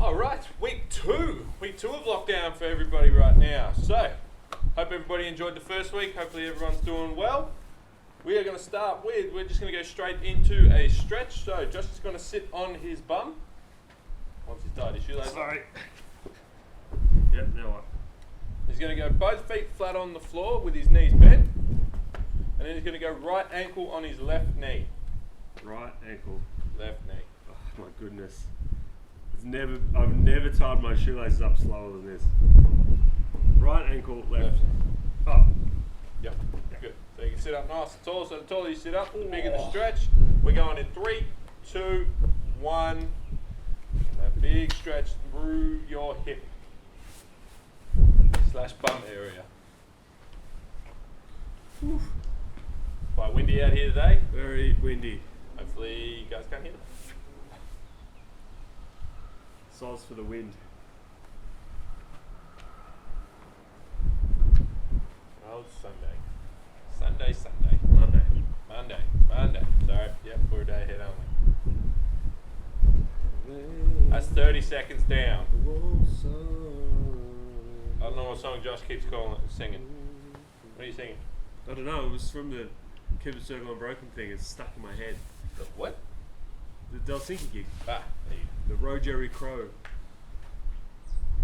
All right, week two of lockdown for everybody right now. So, hope everybody enjoyed the first week. Hopefully everyone's doing well. We are going to start with, we're just going to go straight into a stretch. So, Josh is going to sit on his bum. Once he's tied his shoelaces. Sorry. Yep, now what? He's going to go both feet flat on the floor with his knees bent. And then he's going to go right ankle on his left knee. Right ankle. Left knee. Oh my goodness. I've never tied my shoelaces up slower than this. Right ankle, left. Oh. Yep. Good. So you can sit up nice and tall. So the taller you sit up, the bigger the stretch. We're going in 3, 2, 1. And that big stretch through your hip / bum area. Oof. Quite windy out here today. Very windy. Hopefully you guys can't hear that. Soz for the wind. Oh, Sunday. Monday. Sorry. Yep, we're a day ahead only. That's 30 seconds down. I don't know what song Josh keeps singing. What are you singing? I don't know, it was from the Keep It Circle Unbroken thing. It's stuck in my head. The what? The Helsinki gig. Ah, there you The Row Jerry Crow.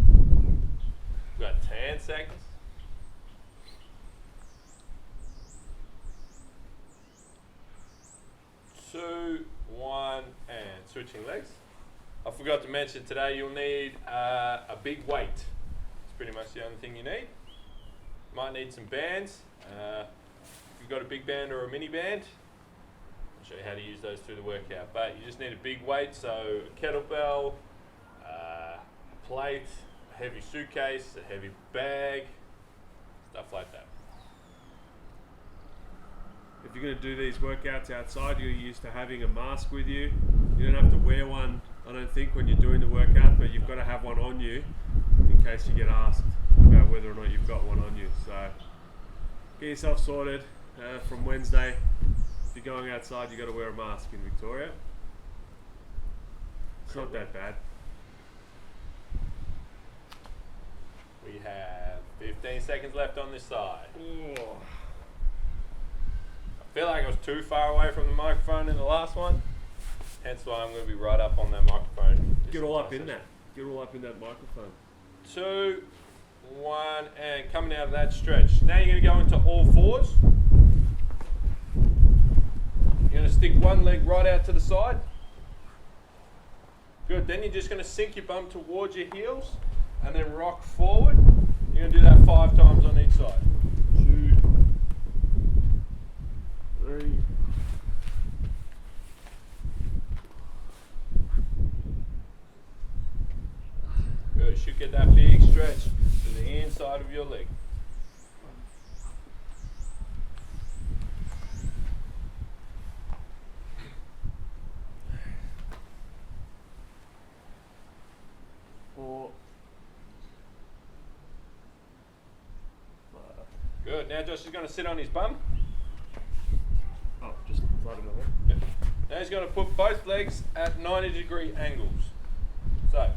We've got 10 seconds. 2, 1, and switching legs. I forgot to mention today you'll need a big weight. It's pretty much the only thing you need. Might need some bands. If you've got a big band or a mini band, I'll show you how to use those through the workout. But you just need a big weight, so a kettlebell, a plate, a heavy suitcase, a heavy bag, stuff like that. If you're going to do these workouts outside, you're used to having a mask with you. You don't have to wear one, I don't think, when you're doing the workout, but you've got to have one on you in case you get asked about whether or not you've got one on you. So get yourself sorted from Wednesday. If you're going outside, you've got to wear a mask in Victoria. It's not that bad. We have 15 seconds left on this side. Oh. I feel like I was too far away from the microphone in the last one, hence why I'm going to be right up on that microphone. Get all up in that. Get all up in that microphone. 2, 1, and coming out of that stretch. Now you're going to go into all fours. You're going to stick one leg right out to the side. Good. Then you're just going to sink your bum towards your heels and then rock forward. You're going to do that 5 times on each side. 2, 3. Good. You should get that big stretch to the inside of your leg. Good. Now Josh is going to sit on his bum. Oh, just slide him over. Yep. Now he's going to put both legs at 90-degree angles. So,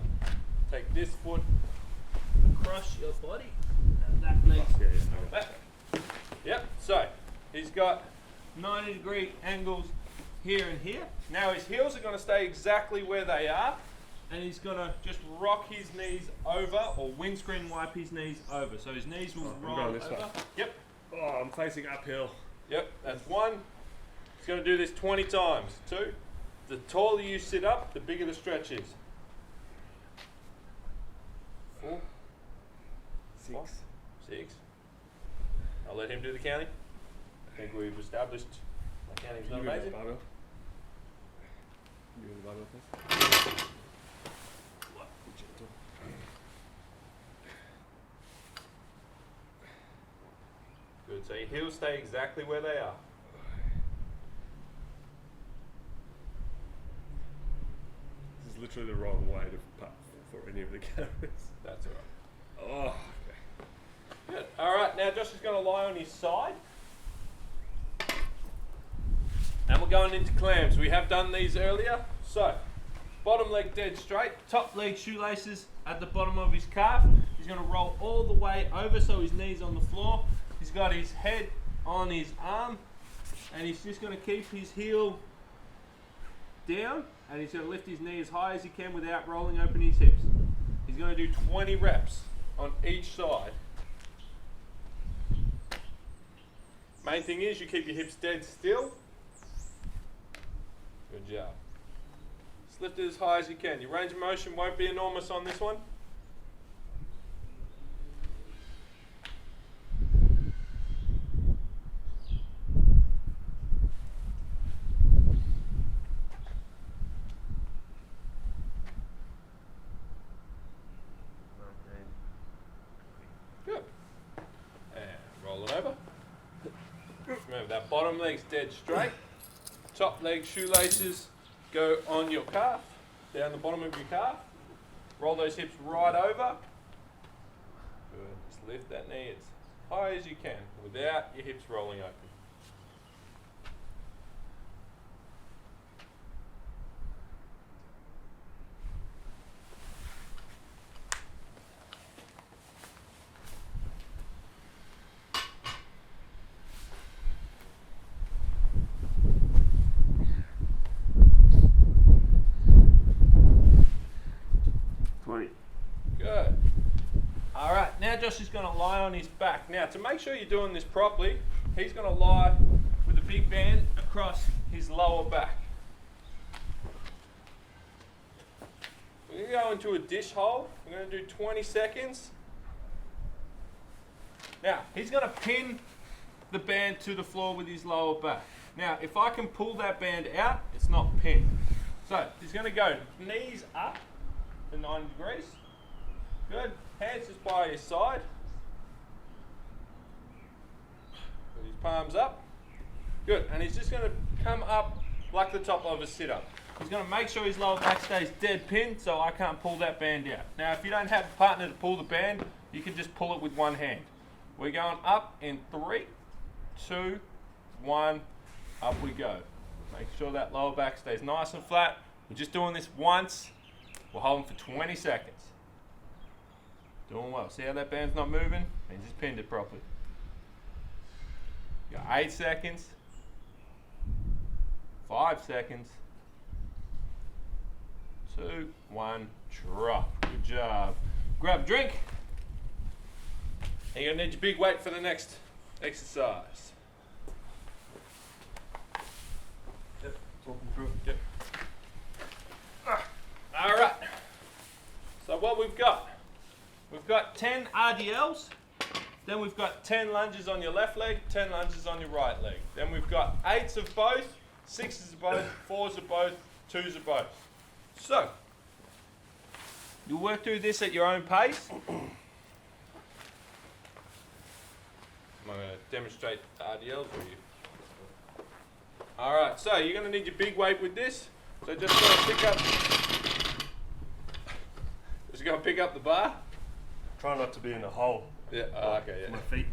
take this foot across your body, and that leg back. Yep. So, he's got 90-degree angles here and here. Now his heels are going to stay exactly where they are, and he's going to just rock his knees over, or windscreen wipe his knees over. So his knees will roll over. Way. Yep. Oh, I'm facing uphill. Yep, that's 1. He's going to do this 20 times. 2. The taller you sit up, the bigger the stretch is. 4. 6. 6. I'll let him do the counting. I think we've established my counting's not amazing. Good, so your heels stay exactly where they are. This is literally the wrong way to putt for any of the cameras. That's all right. Oh, okay. Good. All right, now Josh is going to lie on his side. And we're going into clams. We have done these earlier. So, bottom leg dead straight, top leg shoelaces at the bottom of his calf. He's going to roll all the way over so his knees on the floor. He's got his head on his arm, and he's just going to keep his heel down, and he's going to lift his knee as high as he can without rolling open his hips. He's going to do 20 reps on each side. Main thing is you keep your hips dead still. Good job. Just lift it as high as you can. Your range of motion won't be enormous on this one. Good. And roll it over. Remember that bottom leg's dead straight. Top leg shoelaces go on your calf, down the bottom of your calf. Roll those hips right over. Good. Just lift that knee as high as you can without your hips rolling open. Good. All right, now Josh is going to lie on his back. Now, to make sure you're doing this properly, he's going to lie with a big band across his lower back. We're going to go into a dish hole. We're going to do 20 seconds. Now, he's going to pin the band to the floor with his lower back. Now, if I can pull that band out, it's not pinned. So, he's going to go knees up to 90 degrees. Good. Hands just by his side. With his palms up. Good. And he's just going to come up like the top of a sit-up. He's going to make sure his lower back stays dead pinned so I can't pull that band out. Now, if you don't have a partner to pull the band, you can just pull it with one hand. We're going up in 3, 2, 1. Up we go. Make sure that lower back stays nice and flat. We're just doing this once. We'll hold them for 20 seconds. Doing well. See how that band's not moving? And just pinned it properly. You got 8 seconds. 5 seconds. 2, 1, drop. Good job. Grab a drink. And you're going to need your big weight for the next exercise. Yep. Talking through. Yep. All right. So what we've got 10 RDLs, then we've got 10 lunges on your left leg, 10 lunges on your right leg. Then we've got 8s of both, 6s of both, 4s of both, 2s of both. So, you'll work through this at your own pace. I'm going to demonstrate the RDLs for you. Alright, so you're going to need your big weight with this. So just going to pick up the bar. Try not to be in a hole. Yeah, okay, yeah. My feet.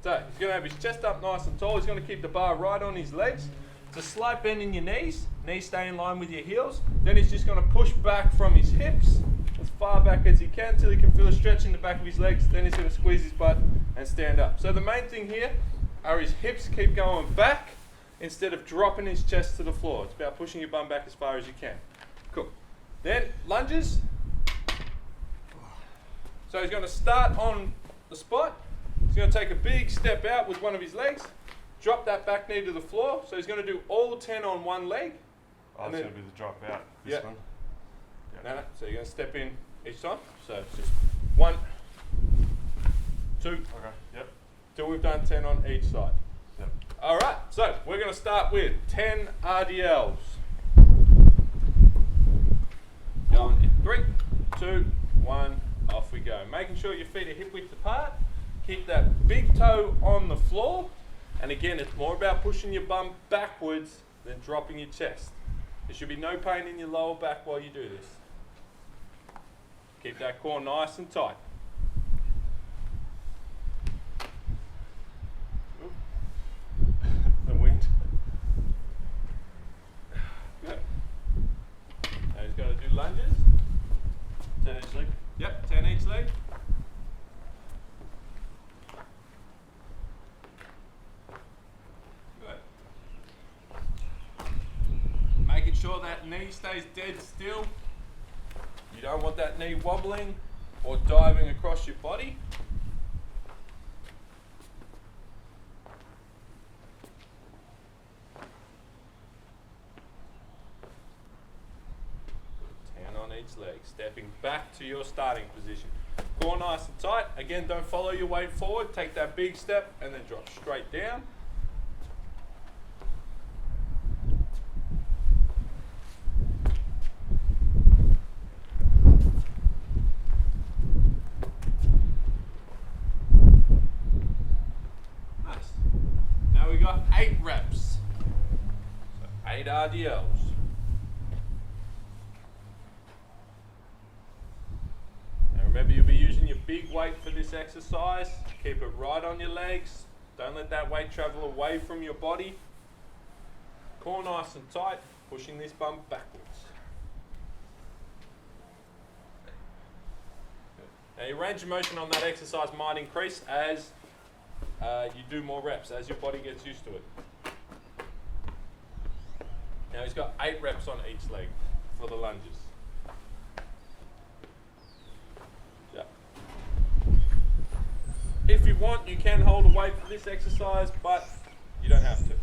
So he's going to have his chest up nice and tall. He's going to keep the bar right on his legs. It's a slight bend in your knees. Knees stay in line with your heels. Then he's just going to push back from his hips as far back as he can until he can feel a stretch in the back of his legs. Then he's going to squeeze his butt and stand up. So the main thing here are his hips keep going back instead of dropping his chest to the floor. It's about pushing your bum back as far as you can. Cool. Then lunges. So he's going to start on the spot. He's going to take a big step out with one of his legs. Drop that back knee to the floor. So he's going to do all 10 on one leg. Oh, it's going to be the drop out. This one. Yeah. No. So you're going to step in each time. So it's just 1, 2. Okay. Yep. Till we've done 10 on each side. Yep. All right. So we're going to start with 10 RDLs. Going in 3, 2, 1. Off we go. Making sure your feet are hip width apart. Keep that big toe on the floor. And again, it's more about pushing your bum backwards than dropping your chest. There should be no pain in your lower back while you do this. Keep that core nice and tight. The wind. Good. each leg. Good. Making sure that knee stays dead still. You don't want that knee wobbling or diving across your body. On each leg, stepping back to your starting position. Core nice and tight. Again, don't follow your weight forward. Take that big step and then drop straight down. Nice. Now we got 8 reps. So 8 RDLs. Remember, you'll be using your big weight for this exercise. Keep it right on your legs. Don't let that weight travel away from your body. Core nice and tight, pushing this bump backwards. Now your range of motion on that exercise might increase as you do more reps, as your body gets used to it. Now he's got 8 reps on each leg for the lunges. If you want, you can hold a weight for this exercise, but you don't have to.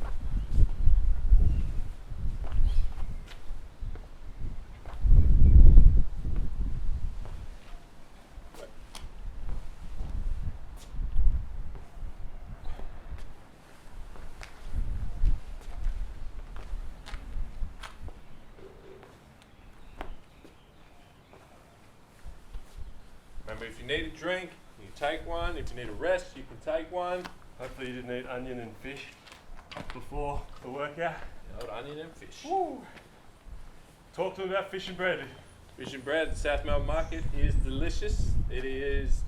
Remember, if you need a drink, you take one. If you need a rest, you can take one. Hopefully you didn't eat onion and fish before the workout. The old onion and fish. Woo. Talk to them about fish and bread. Fish and bread at South Melbourne Market is delicious. It is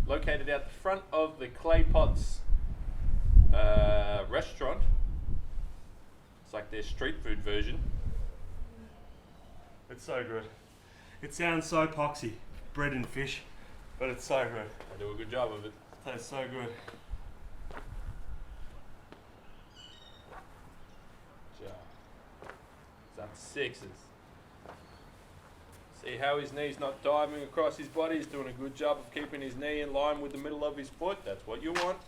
located out the front of the Clay Pots restaurant. It's like their street food version. It's so good. It sounds so poxy, bread and fish, but it's so good. They do a good job of it. It tastes so good. It's up to 6s. See how his knee's not diving across his body? He's doing a good job of keeping his knee in line with the middle of his foot. That's what you want.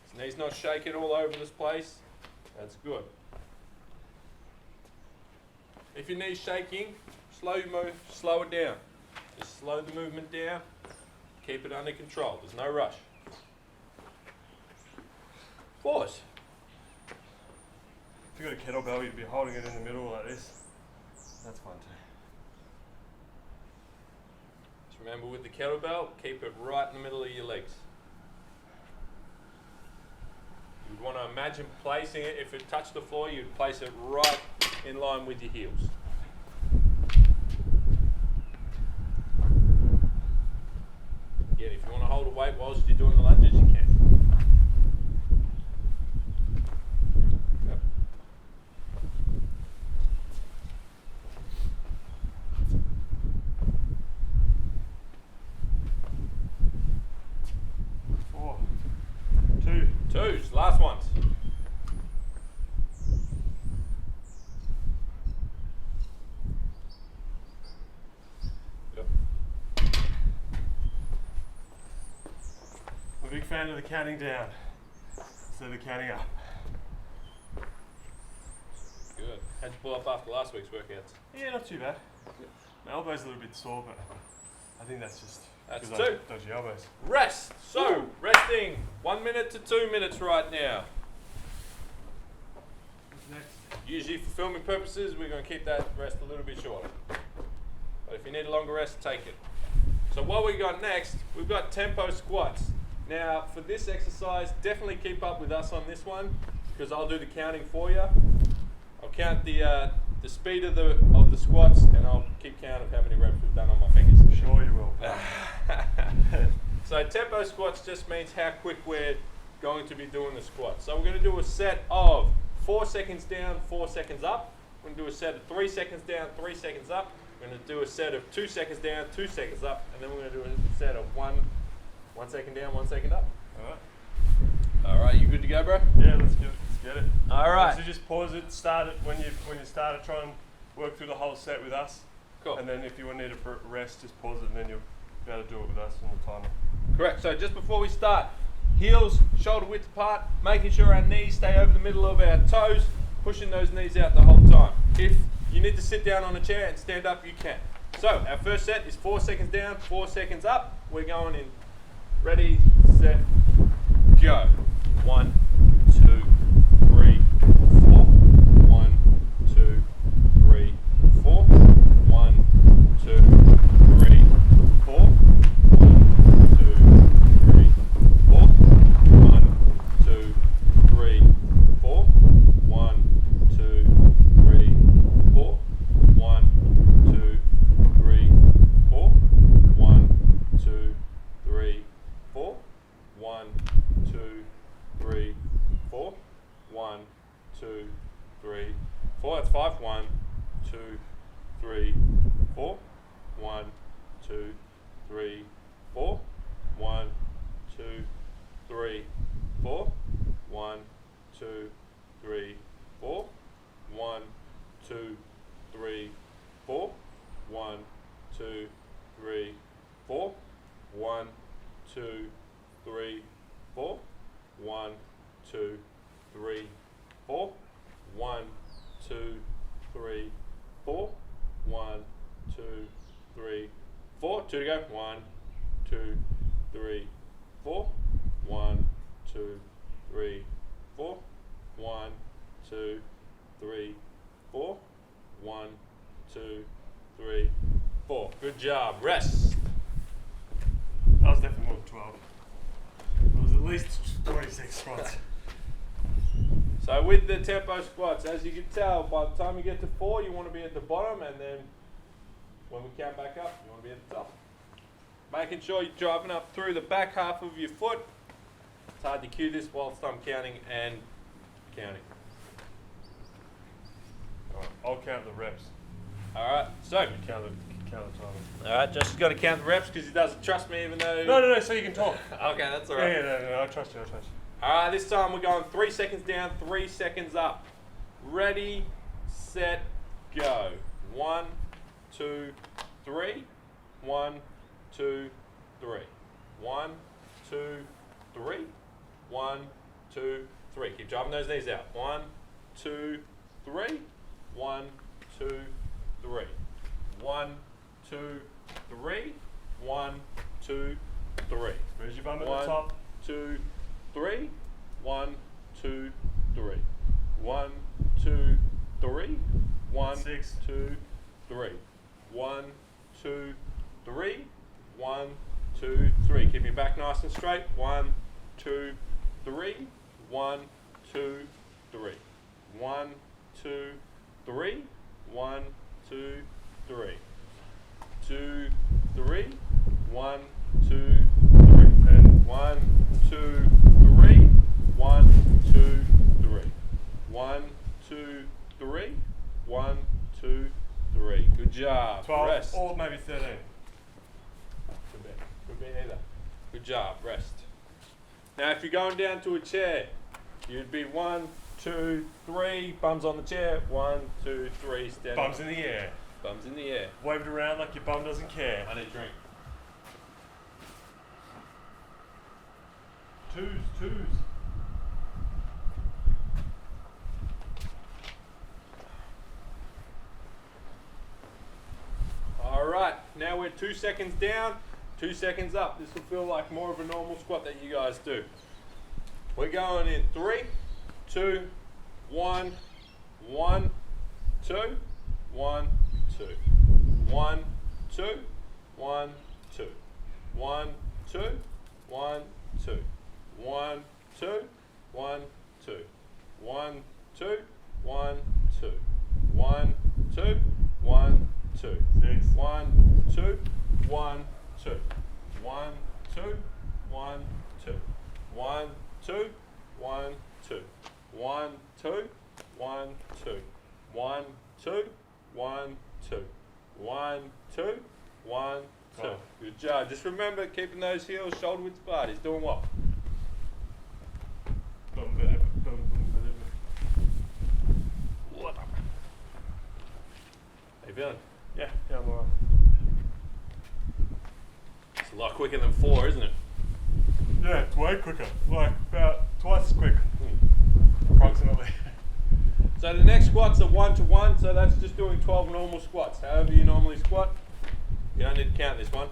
His knee's not shaking all over this place. That's good. If your knee's shaking, slow it down. Just slow the movement down. Keep it under control. There's no rush. Pause. If you've got a kettlebell, you'd be holding it in the middle like this. That's fun too. Just remember, with the kettlebell, keep it right in the middle of your legs. You'd want to imagine placing it, if it touched the floor, you'd place it right in line with your heels. Again, if you want to hold a weight whilst you're doing the lunges, you can. Yep. Four. Two. Twos, last ones. Yep. I'm a big fan of the counting down instead of counting up. Good. How'd you pull up after last week's workouts? Yeah, not too bad. My elbow's a little bit sore, but I think that's just That's 'cause I two. have dodgy elbows. Rest. So, Woo. resting 1 minute to 2 minutes right now. What's next? Usually for filming purposes, we're going to keep that rest a little bit shorter. But if you need a longer rest, take it. So what we got next, we've got tempo squats. Now, for this exercise, definitely keep up with us on this one, because I'll do the counting for you. I'll count the speed of the squats, and I'll keep count of how many reps we've done on my fingers. Sure you will. So tempo squats just means how quick we're going to be doing the squat. So we're going to do a set of 4 seconds down, 4 seconds up. We're going to do a set of 3 seconds down, 3 seconds up, We're going to do a set of 2 seconds down, 2 seconds up, and then we're going to do a set of 1 second down, 1 second up. Alright. All right, you good to go, bro? Yeah, let's get it. All right. So just pause it, start it when you start it, try and work through the whole set with us. Cool. And then if you need a rest, just pause it and then you'll be able to do it with us on the timer. Correct. So just before we start, heels shoulder width apart, making sure our knees stay over the middle of our toes, pushing those knees out the whole time. If you need to sit down on a chair and stand up, you can. So our first set is 4 seconds down, 4 seconds up. We're going in. Ready, set, go. 1, 2, 3, 4. 1, 2, 3, 4. 1, 2, 3, 4. 1, 2, 3, 4. 1, 2, 3, 4. 1, 2, 3, 4. 1, 2, 3, 4. 1, 2, 3, 4. 1, 2, 3, 4. 1, 2, 3, 4. That's 5. 1, 2, 3, 4. 1, 2, 3, 4. 1, 2, 3, 4. 1, 2, 3, 4. 1, 2, 3, 4. 1, 2, 3, 4. 1, 2, 3, 4. 1, 2, 3, 4. 1, 2, 3, 4. 1, 2, 3, 4. 2 to go. 1, 2, 3, 4. 1, 2, 3, 4. 1, 2, 3, 4. 1, 2, 3, 4. Good job. Rest. That was definitely more than 12. It was at least 26 squats. So with the tempo squats, as you can tell, by the time you get to 4, you want to be at the bottom, and then when we count back up, you want to be at the top. Making sure you're driving up through the back half of your foot. It's hard to cue this whilst I'm counting and counting. Alright, I'll count the reps. Alright, so. You count the timer. Alright, Josh has got to count the reps because he doesn't trust me even though... No, so you can talk. Okay, that's alright. Yeah, no, I trust you. Alright, this time we're going 3 seconds down, 3 seconds up. Ready, set, go. 1, 2, 3. 1, 2, 3. 1, 2, 3. 1, 2, 3. Keep driving those knees out. 1, 2, 3. 1, 2, 3. 1, 2, 3. 1, 2, 3. Where's your bum at One, the top? 2, 3. 1, 2, 3. 1, 2, 3. 1, 6. 2, 3. 1, 2, 3. 1, 2, 3. Keep your back nice and straight. 1, 2, 3. 1, 2, 3. 1, 2, 3. 1, 2, 3. 2, 3. 1, 2, 3. And 1, 2, 3. 1, 2, 3. 1, 2, 3. 1, 2, 3. Good job. 12 Rest. or maybe 13. Could be either. Good job. Rest. Now, if you're going down to a chair, you'd be 1, 2, 3. Bums on the chair. 1, 2, 3. Stand Bums up. in the air. Bums in the air. Wave it around like your bum doesn't care. I need a drink. Twos. All right. Now we're 2 seconds down, 2 seconds up. This will feel like more of a normal squat that you guys do. We're going in 3, 2, 1, 1, 2, 1, 2, 1, 2, 1, 2, 1, 2, 1, 2, 1, 2, 1, 2, 1, 2, 1, 2, 1, 2, 1, 2, 6. 1, 2, 1, 2, 1, 2, 1, 2, 1, 2, 1, 2, 1, 2, 1, 2, 1, 2, 1, 2, 1, 2, 1, 2. Good job. Just remember keeping those heels shoulder width apart. He's doing what? What? How you feeling? Yeah, I'm alright. It's a lot quicker than 4, isn't it? Yeah, it's way quicker. Like about twice as quick, approximately. So the next squats are 1 to 1, so that's just doing 12 normal squats. However you normally squat, you don't need to count this one.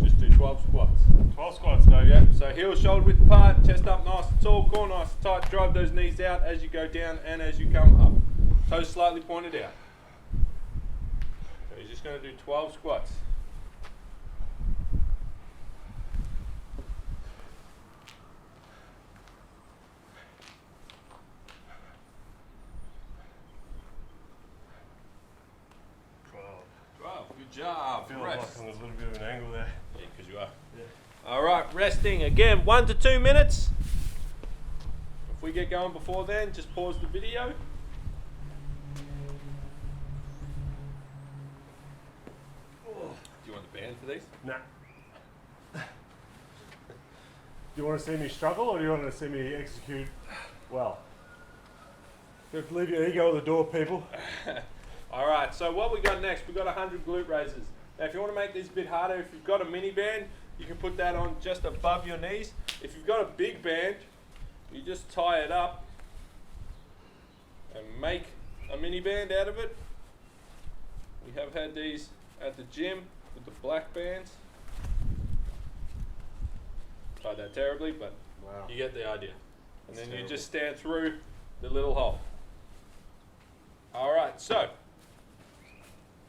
Just do 12 squats. 12 squats, baby. Yep. So heels shoulder width apart, chest up nice and tall, core nice and tight. Drive those knees out as you go down and as you come up. Toes slightly pointed out. So you're just going to do 12 squats. Good job. I feel like Rest. I'm a little bit of an angle there. Yeah, because you are. Yeah. All right, resting again, 1 to 2 minutes. If we get going before then, just pause the video. Do you want the band for these? Nah. Do you want to see me struggle or do you want to see me execute well? You have to leave your ego at the door, people. All right, so what we got next, we've got 100 glute raises. Now, if you want to make this a bit harder, if you've got a mini band, you can put that on just above your knees. If you've got a big band, you just tie it up and make a mini band out of it. We have had these at the gym with the black bands. Tried that terribly, but Wow. you get the idea. And That's then terrible. you just stand through the little hole. All right, so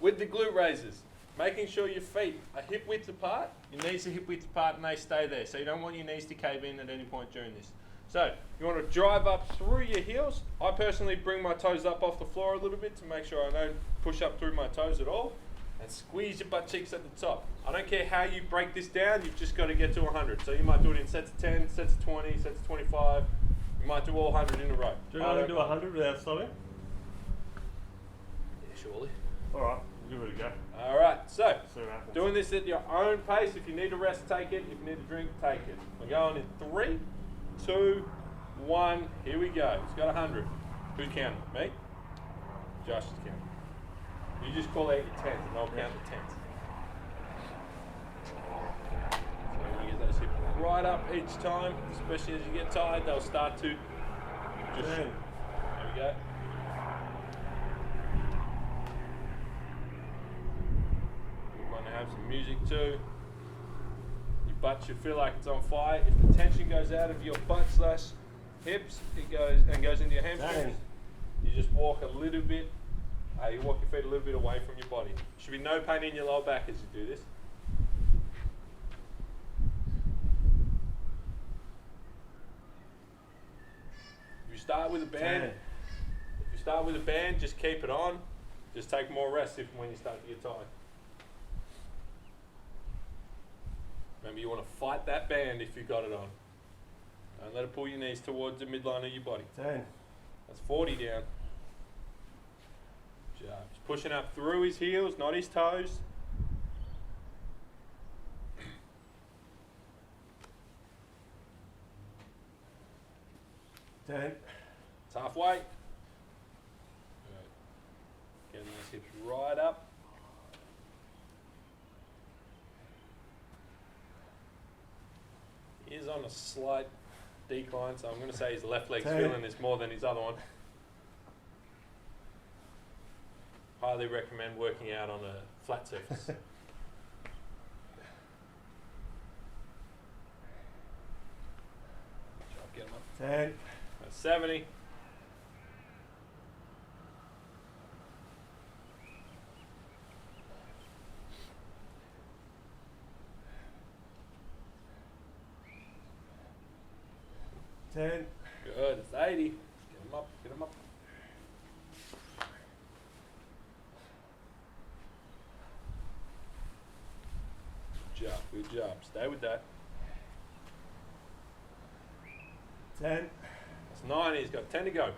with the glute raises, making sure your feet are hip width apart, your knees are hip width apart and they stay there. So you don't want your knees to cave in at any point during this. So you want to drive up through your heels. I personally bring my toes up off the floor a little bit to make sure I don't push up through my toes at all. And squeeze your butt cheeks at the top. I don't care how you break this down, you've just got to get to 100. So you might do it in sets of 10, sets of 20, sets of 25. You might do all 100 in a row. Do you want to do 100 without stopping? Yeah, surely. Alright, we'll give it a go. All right, so See what happens. doing this at your own pace. If you need a rest, take it. If you need a drink, take it. We're going in 3, 2, 1. Here we go. It's got 100. Who's counting? Me? Josh is counting. You just call out your tens and I'll count the tens. So you want to get those hips right up each time, especially as you get tired, they'll start to just. 10. There we go. You want to have some music too. Your butt should feel like it's on fire. If the tension goes out of your butt / hips, it goes into your hamstrings. 10. You just walk a little bit. You walk your feet a little bit away from your body. Should be no pain in your lower back as you do this. If you start with a band, 10. if you start with a band, just keep it on. Just take more rest if when you start to get tired. Remember, you want to fight that band if you've got it on. Don't let it pull your knees towards the midline of your body. 10. That's 40 down. Good job. He's pushing up through his heels, not his toes. Ten. It's halfway. Good. Getting those hips right up. He is on a slight decline, so I'm going to say his left leg's 10. feeling this more than his other one. Highly recommend working out on a flat surface. Good job, get him up. 10. That's 70. Ten. Good, it's 80. Get him up, get him up. Good job, good job. Stay with that. 10. That's 90, he's got 10 to go.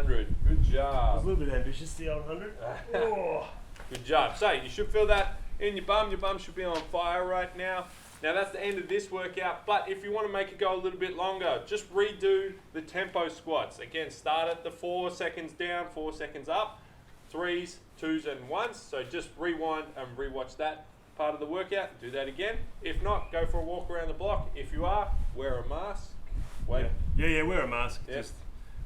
100. Good I was job. a little bit ambitious, the old 100. Oh. Good job. So you should feel that in your bum. Your bum should be on fire right now. Now that's the end of this workout, but if you want to make it go a little bit longer, just redo the tempo squats. Again, start at the 4 seconds down, 4 seconds up, 3s, 2s and 1s. So just rewind and rewatch that part of the workout. Do that again. If not, go for a walk around the block. If you are, wear a mask. Wait. Yeah, wear a mask. Yeah. Just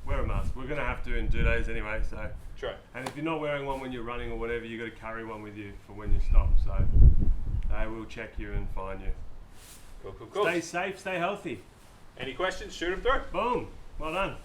wear a mask. We're going to have to in 2 days anyway, so. True. And if you're not wearing one when you're running or whatever, you got to carry one with you for when you stop. So they will check you and fine you. Cool, cool, cool. Stay safe, stay healthy. Any questions? Shoot them through. Boom. Well done.